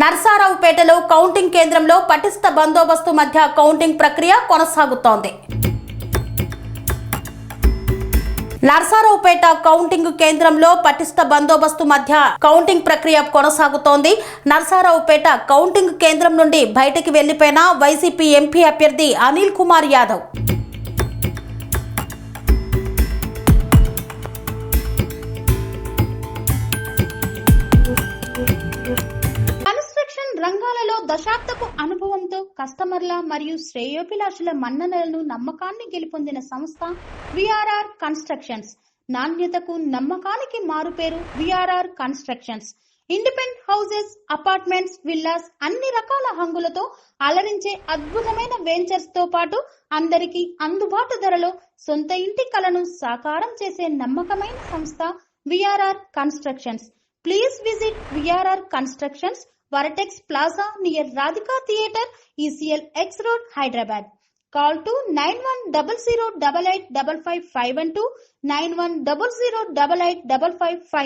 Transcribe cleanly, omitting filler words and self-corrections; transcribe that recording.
నర్సారావుపేటలో counting కేంద్రంలో పటిష్ట బందోబస్తు మధ్య కౌంటింగ్ ప్రక్రియ కొనసాగుతోంది. నర్సారావుపేట కౌంటింగ్ కేంద్రంలో పటిష్ట బందోబస్తు మధ్య కౌంటింగ్ ప్రక్రియ కొనసాగుతోంది. నర్సారావుపేట కౌంటింగ్ కేంద్రం నుండి బయటికి వెళ్లిపోయిన వైసీపీ ఎంపీ అభ్యర్థి అనిల్ కుమార్ యాదవ్ రంగాలలో దశాబ్దపు అనుభవంతో కస్టమర్ల మరియు శ్రేయోభిలాషుల మన్ననలను నమ్మకాన్ని గెలుపొందిన సంస్థ విఆర్ఆర్ కన్స్ట్రక్షన్స్. నాణ్యతకు నమ్మకానికి మారుపేరు VRR constructions. Independent houses, apartments, villas అన్ని రకాల హంగులతో అలరించే అద్భుతమైన వెంచర్స్ తో పాటు అందరికీ అందుబాటు ధరలో సొంత ఇంటి కలను సాకారం చేసే నమ్మకమైన సంస్థ VRR constructions. Please visit VRR constructions, Varatex Plaza near Radhika Theatre, ECL X Road, Hyderabad. Call to 9100885552, 9100885559.